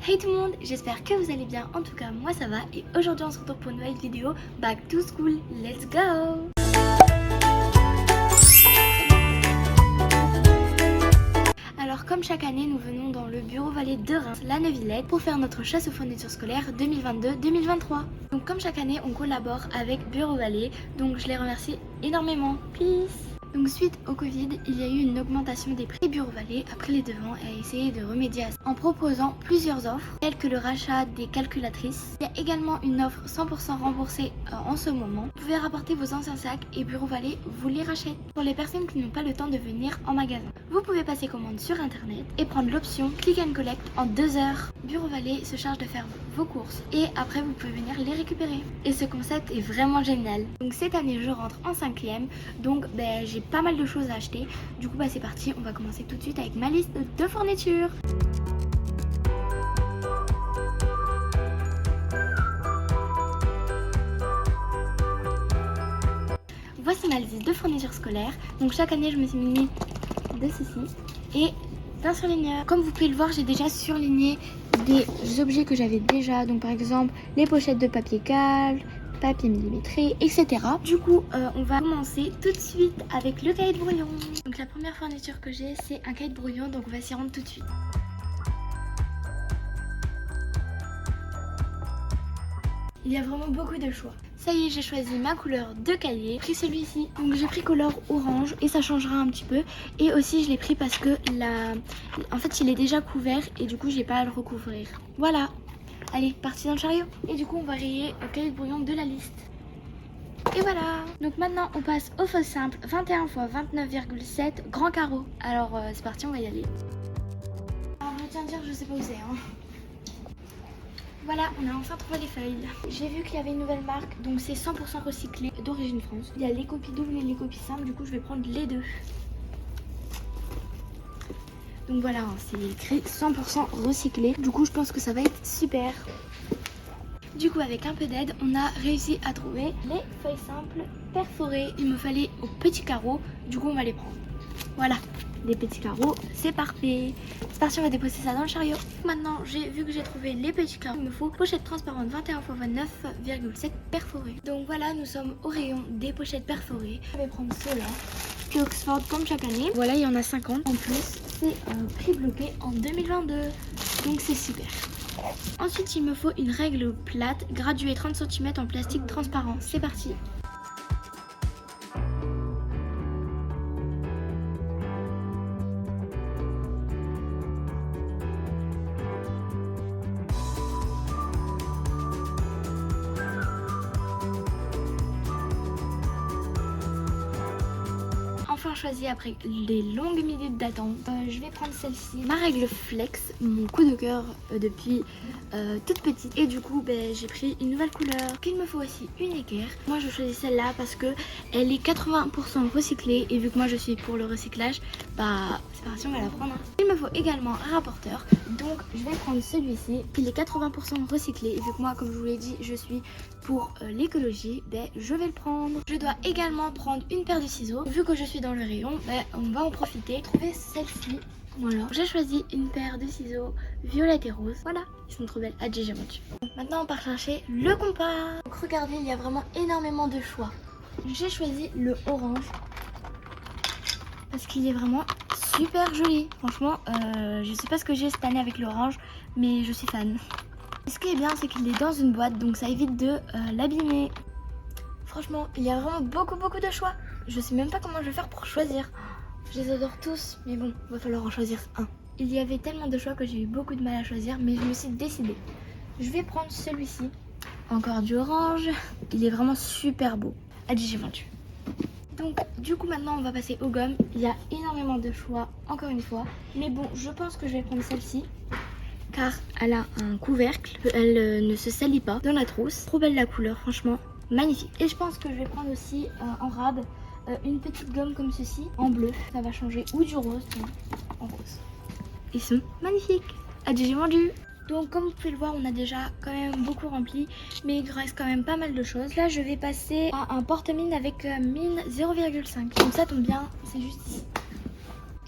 Hey tout le monde, j'espère que vous allez bien, en tout cas moi ça va et aujourd'hui on se retrouve pour une nouvelle vidéo Back to School, let's go! Alors comme chaque année nous venons dans le bureau Vallée de Reims, la Neuvillette, pour faire notre chasse aux fournitures scolaires 2022-2023. Donc comme chaque année on collabore avec Bureau Vallée, donc je les remercie énormément, peace! Donc suite au Covid, il y a eu une augmentation des prix. Bureau Vallée a pris les devants et a essayé de remédier à ça en proposant plusieurs offres telles que le rachat des calculatrices. Il y a également une offre 100% remboursée en ce moment. Vous pouvez rapporter vos anciens sacs et Bureau Vallée vous les rachète. Pour les personnes qui n'ont pas le temps de venir en magasin, vous pouvez passer commande sur internet et prendre l'option Click and Collect en 2 heures. Bureau Vallée se charge de faire vos courses et après vous pouvez venir les récupérer. Et ce concept est vraiment génial. Donc cette année je rentre en 5e, donc j'ai pas mal de choses à acheter. Du coup c'est parti, on va commencer tout de suite avec ma liste de fournitures. Voici ma liste de fournitures scolaires. Donc chaque année je me suis mis de ceci et d'un surligneur. Comme vous pouvez le voir, j'ai déjà surligné des objets que j'avais déjà. Donc par exemple les pochettes de papier cal, papier millimétré, etc. Du coup, on va commencer tout de suite avec le cahier de brouillon. Donc la première fourniture que j'ai, c'est un cahier de brouillon, donc on va s'y rendre tout de suite. Il y a vraiment beaucoup de choix. Ça y est, j'ai choisi ma couleur de cahier. J'ai pris celui-ci, donc j'ai pris couleur orange et ça changera un petit peu. Et aussi je l'ai pris parce que en fait il est déjà couvert et du coup j'ai pas à le recouvrir. Voilà. Allez, parti dans le chariot. Et du coup on va rayer le cahier de brouillon de la liste. Et voilà. Donc maintenant on passe au faux simple 21 x 29,7 grand carreau. Alors c'est parti, on va y aller. Alors je tiens à dire, je sais pas où c'est hein. Voilà, on a enfin trouvé les feuilles. J'ai vu qu'il y avait une nouvelle marque, donc c'est 100% recyclé d'origine France. Il y a les copies doubles et les copies simples, du coup je vais prendre les deux. Donc voilà, c'est écrit 100% recyclé. Du coup je pense que ça va être super. Du coup avec un peu d'aide, on a réussi à trouver les feuilles simples perforées. Il me fallait aux petits carreaux, du coup on va les prendre. Voilà, des petits carreaux, c'est parfait. C'est parti, on va déposer ça dans le chariot. Maintenant, vu que j'ai trouvé les petits carreaux, il me faut pochette transparente 21 x 29,7 perforées. Donc voilà, nous sommes au rayon des pochettes perforées. Je vais prendre ceux-là, que Oxford comme chaque année. Voilà, il y en a 50. En plus, c'est prix bloqué en 2022. Donc c'est super. Ensuite, il me faut une règle plate, graduée 30 cm en plastique transparent. C'est parti. Enfin choisi après des longues minutes d'attente. Je vais prendre celle-ci, ma règle flex, mon coup de cœur depuis toute petite. Et du coup j'ai pris une nouvelle couleur. Il me faut aussi une équerre. Moi je choisis celle-là parce que elle est 80% recyclée et vu que moi je suis pour le recyclage, c'est parti, on va la prendre. Il me faut également un rapporteur, donc je vais prendre celui-ci. Il est 80% recyclé et vu que moi comme je vous l'ai dit je suis pour l'écologie, je vais le prendre. Je dois également prendre une paire de ciseaux. Vu que je suis dans le rayon, on va en profiter. Trouver celle-ci. Voilà. J'ai choisi une paire de ciseaux violette et rose. Voilà, ils sont trop belles. Ah, j'ai vendu. Maintenant, on part chercher le compas. Donc regardez, il y a vraiment énormément de choix. J'ai choisi le orange parce qu'il est vraiment super joli. Franchement, je sais pas ce que j'ai cette année avec l'orange, mais je suis fan. Ce qui est bien, c'est qu'il est dans une boîte, donc ça évite de l'abîmer. Franchement, il y a vraiment beaucoup de choix. Je sais même pas comment je vais faire pour choisir. Je les adore tous, mais bon, il va falloir en choisir un. Il y avait tellement de choix que j'ai eu beaucoup de mal à choisir, mais je me suis décidée. Je vais prendre celui-ci. Encore du orange. Il est vraiment super beau. Allez, j'ai vendu. Donc, du coup, maintenant, on va passer aux gommes. Il y a énormément de choix, encore une fois. Mais bon, je pense que je vais prendre celle-ci. Car elle a un couvercle, elle ne se salit pas dans la trousse. Trop belle la couleur, franchement, magnifique. Et je pense que je vais prendre aussi en rab une petite gomme comme ceci, en bleu. Ça va changer, ou du rose, en rose. Ils sont magnifiques. Adieu, j'ai vendu. Donc comme vous pouvez le voir, on a déjà quand même beaucoup rempli, mais il reste quand même pas mal de choses. Là, je vais passer à un porte-mine avec mine 0,5. Donc ça tombe bien, c'est juste ici.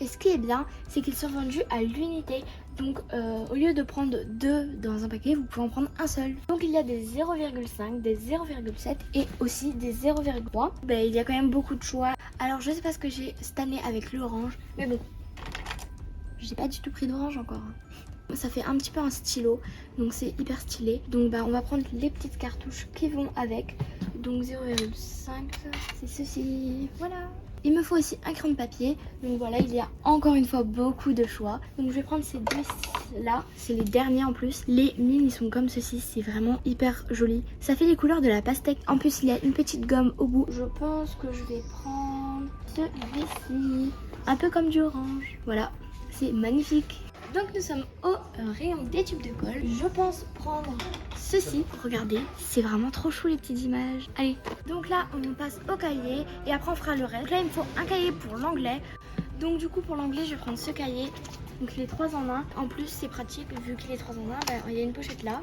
Et ce qui est bien, c'est qu'ils sont vendus à l'unité. Donc au lieu de prendre 2 dans un paquet, vous pouvez en prendre un seul. Donc il y a des 0,5, des 0,7 et aussi des 0,3. Ben, il y a quand même beaucoup de choix. Alors je sais pas ce que j'ai cette année avec l'orange, mais bon, j'ai pas du tout pris d'orange encore. Ça fait un petit peu un stylo, donc c'est hyper stylé. Donc bah, on va prendre les petites cartouches qui vont avec. Donc 0,5, c'est ceci, voilà. Il me faut aussi un crayon de papier. Donc voilà, il y a encore une fois beaucoup de choix. Donc je vais prendre ces deux là, c'est les derniers en plus. Les mines ils sont comme ceci, c'est vraiment hyper joli. Ça fait les couleurs de la pastèque. En plus il y a une petite gomme au bout. Je pense que je vais prendre celui-ci, un peu comme du orange. Voilà, c'est magnifique. Donc nous sommes au rayon des tubes de colle. Je pense prendre ceci. Regardez, c'est vraiment trop chou les petites images. Allez, donc là on passe au cahier et après on fera le reste. Donc là il me faut un cahier pour l'anglais. Donc du coup pour l'anglais je vais prendre ce cahier. Donc les 3 en 1. En plus c'est pratique vu qu'il est 3 en 1. Bah, il y a une pochette là.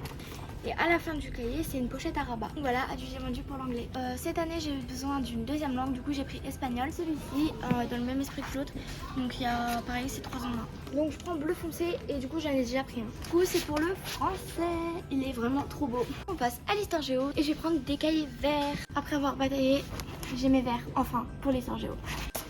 Et à la fin du cahier, c'est une pochette à rabat. Donc voilà, adjugé vendu pour l'anglais. Cette année, j'ai eu besoin d'une deuxième langue. Du coup, j'ai pris espagnol. Celui-ci, dans le même esprit que l'autre. Donc il y a, pareil, c'est 3 en 1. Donc je prends bleu foncé et du coup, j'en ai déjà pris un. Du coup, c'est pour le français. Il est vraiment trop beau. On passe à l'histoire géo et je vais prendre des cahiers verts. Après avoir bataillé, j'ai mes verts, enfin, pour l'histoire géo.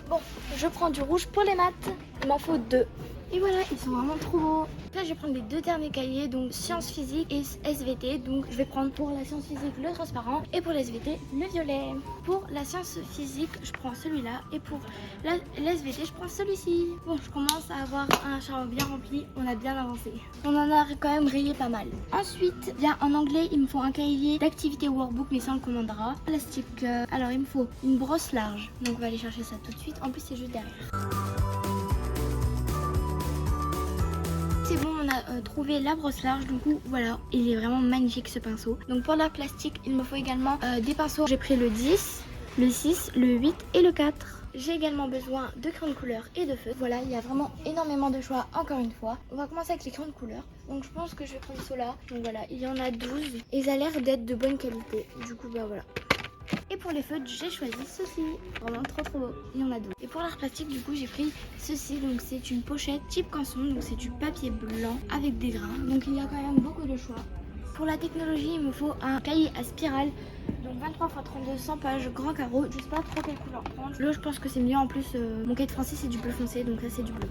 Bon, je prends du rouge pour les maths. Il m'en faut 2. Et voilà, ils sont vraiment trop beaux. Là, je vais prendre les 2 derniers cahiers, donc sciences physiques et SVT. Donc, je vais prendre pour la science physique le transparent et pour la SVT le violet. Pour la science physique, je prends celui-là et pour la SVT, je prends celui-ci. Bon, je commence à avoir un charme bien rempli. On a bien avancé. On en a quand même rayé pas mal. Ensuite, bien en anglais, il me faut un cahier d'activité workbook, mais ça on le commandera. Plastique. Alors, il me faut une brosse large. Donc, on va aller chercher ça tout de suite. En plus, c'est juste derrière. C'est bon, on a trouvé la brosse large, du coup voilà, il est vraiment magnifique ce pinceau. Donc pour la plastique, il me faut également des pinceaux. J'ai pris le 10, le 6, le 8 et le 4. J'ai également besoin de crayons de couleur et de feutres. Voilà, il y a vraiment énormément de choix encore une fois. On va commencer avec les crayons de couleur. Donc je pense que je vais prendre ceux-là. Donc voilà, il y en a 12 et ça a l'air d'être de bonne qualité. Du coup bah voilà. Et pour les feutres, j'ai choisi ceci. Vraiment trop beau. Il y en a 12. Et pour l'art plastique, du coup, j'ai pris ceci. Donc c'est une pochette type canson. Donc c'est du papier blanc avec des grains. Donc il y a quand même beaucoup de choix. Pour la technologie, il me faut un cahier à spirale. Donc 23 x 32, 100 pages, grand carreau. Je sais pas trop quelle couleur prendre. Là, je pense que c'est mieux. En plus, mon cahier de français, c'est du bleu foncé. Donc là, c'est du bleu.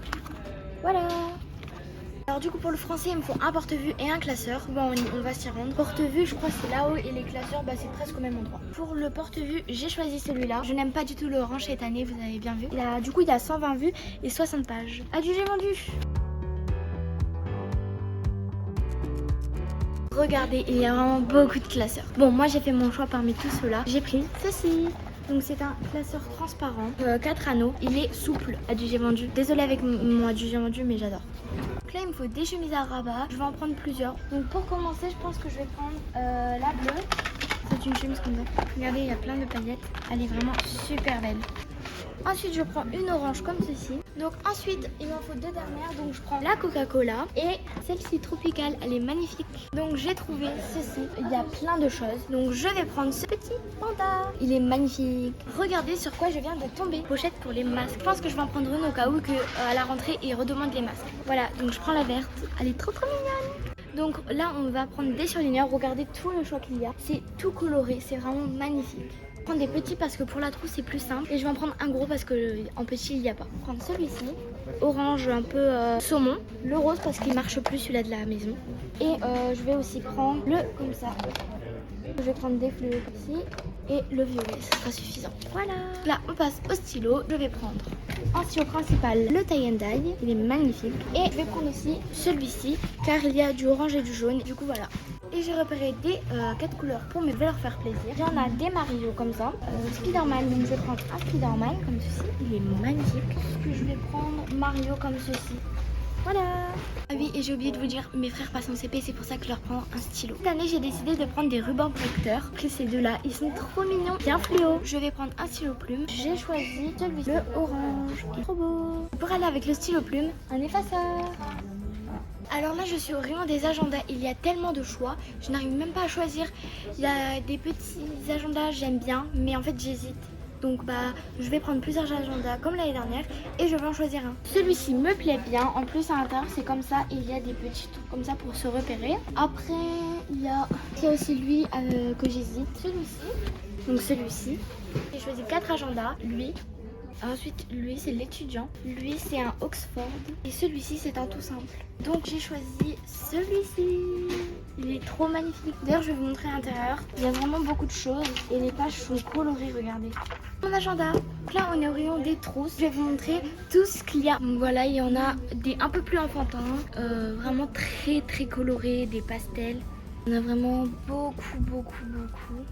Voilà. Alors du coup pour le français il me faut un porte-vue et un classeur. Bon on va s'y rendre. Porte-vue je crois c'est là-haut et les classeurs bah, c'est presque au même endroit. Pour le porte-vue j'ai choisi celui-là. Je n'aime pas du tout l'orange cette année, vous avez bien vu. Du coup il a 120 vues et 60 pages. Adjugé vendu. Regardez, il y a vraiment beaucoup de classeurs. Bon moi j'ai fait mon choix parmi tous ceux-là. J'ai pris ceci. Donc c'est un classeur transparent, 4 anneaux, il est souple, adjugé vendu. Désolée avec mon adjugé vendu mais j'adore. Donc là il me faut des chemises à rabat, je vais en prendre plusieurs. Donc pour commencer je pense que je vais prendre la bleue. C'est une chemise comme ça. Regardez il y a plein de paillettes, elle est vraiment super belle. Ensuite je prends une orange comme ceci. Donc ensuite il m'en faut 2 dernières. Donc je prends la Coca-Cola et celle-ci tropicale, elle est magnifique. Donc j'ai trouvé ceci, il y a plein de choses. Donc je vais prendre ce petit panda, il est magnifique. Regardez sur quoi je viens de tomber. Pochette pour les masques. Je pense que je vais en prendre une au cas où que à la rentrée ils redemandent les masques. Voilà, donc je prends la verte, elle est trop mignonne. Donc là on va prendre des surligneurs. Regardez tout le choix qu'il y a. C'est tout coloré, c'est vraiment magnifique. Je vais prendre des petits parce que pour la trousse c'est plus simple. Et je vais en prendre un gros parce que en petit il n'y a pas. Je vais prendre celui-ci. Orange un peu saumon. Le rose parce qu'il marche plus celui-là de la maison. Et je vais aussi prendre le comme ça. Je vais prendre des fluos ici. Et le violet, ça sera suffisant. Voilà. Là on passe au stylo. Je vais prendre en stylo principal le tie and dye. Il est magnifique. Et je vais prendre aussi celui-ci car il y a du orange et du jaune. Du coup voilà. Et j'ai repéré des 4 couleurs pour me leur faire plaisir. Il y en a des Mario comme ça, Spider-Man, donc je vais prendre un Spider-Man comme ceci, il est magnifique. Puis je vais prendre Mario comme ceci. Voilà. Ah oui, et j'ai oublié de vous dire, mes frères passent en CP, c'est pour ça que je leur prends un stylo. Cette année, j'ai décidé de prendre des rubans correcteurs. J'ai pris ces deux-là, ils sont trop mignons, bien fluo. Je vais prendre un stylo plume. J'ai choisi celui-ci, le orange. Il est trop beau. Pour aller avec le stylo plume, un effaceur. Alors là je suis au rayon des agendas, il y a tellement de choix, je n'arrive même pas à choisir. Il y a des petits agendas, j'aime bien, mais en fait j'hésite. Donc bah je vais prendre plusieurs agendas comme l'année dernière et je vais en choisir un. Celui-ci me plaît bien. En plus à l'intérieur c'est comme ça et il y a des petits trucs comme ça pour se repérer. Après il y a aussi lui que j'hésite. Celui-ci. Donc celui-ci. J'ai choisi 4 agendas. Lui. Ensuite, lui, c'est l'étudiant. Lui, c'est un Oxford. Et celui-ci, c'est un tout simple. Donc, j'ai choisi celui-ci. Il est trop magnifique. D'ailleurs, je vais vous montrer l'intérieur. Il y a vraiment beaucoup de choses. Et les pages sont colorées, regardez. Mon agenda. Donc là, on est au rayon des trousses. Je vais vous montrer tout ce qu'il y a. Donc voilà, il y en a des un peu plus enfantins. Vraiment très, très colorés. Des pastels. On a vraiment beaucoup.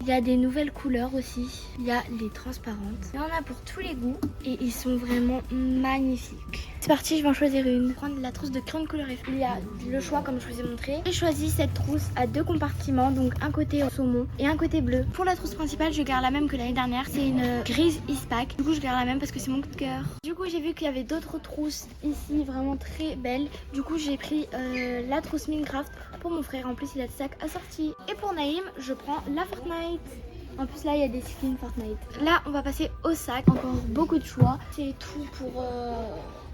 Il y a des nouvelles couleurs aussi. Il y a les transparentes. Il y en a pour tous les goûts. Et ils sont vraiment magnifiques. C'est parti, je vais en choisir une. Je vais prendre la trousse de crayon coloré. Il y a le choix comme je vous ai montré. J'ai choisi cette trousse à 2 compartiments. Donc un côté saumon et un côté bleu. Pour la trousse principale, je garde la même que l'année dernière. C'est une grise Eastpak. Du coup, je garde la même parce que c'est mon coup de cœur. Du coup, j'ai vu qu'il y avait d'autres trousses ici vraiment très belles. Du coup, j'ai pris la trousse Minecraft pour mon frère. En plus, il a le sac assorti. Et pour Naïm, je prends la Fortnite. En plus, là, il y a des skins Fortnite. Là, on va passer au sac. Encore beaucoup de choix. C'est tout pour...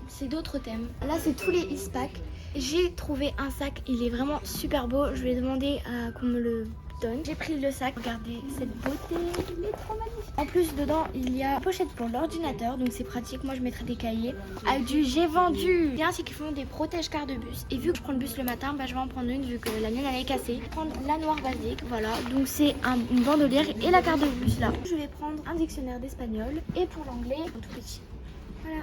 c'est d'autres thèmes. Là, c'est tous les Eastpak. J'ai trouvé un sac. Il est vraiment super beau. Je vais demander qu'on me le donne. J'ai pris le sac. Regardez cette beauté. Il est trop magnifique. En plus, dedans, il y a une pochette pour l'ordinateur. Donc, c'est pratique. Moi, je mettrai des cahiers. Avec du j'ai vendu. Bien, c'est qu'ils font des protège-cartes de bus. Et vu que je prends le bus le matin, bah, je vais en prendre une vu que la mienne, elle est cassée. Je vais prendre la noire basique. Voilà. Donc, c'est une bandolière et la carte de bus là. Je vais prendre un dictionnaire d'espagnol. Et pour l'anglais, tout petit. Voilà.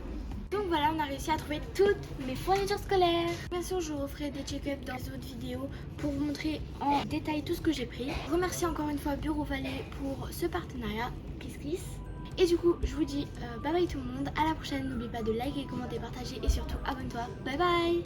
Donc voilà, on a réussi à trouver toutes mes fournitures scolaires. Bien sûr, je referai des check-ups dans les autres vidéos pour vous montrer en détail tout ce que j'ai pris. Je remercie encore une fois Bureau Valais pour ce partenariat. Kiss kiss. Et du coup, je vous dis bye bye tout le monde. À la prochaine. N'oublie pas de liker, commenter, partager et surtout abonne-toi. Bye bye.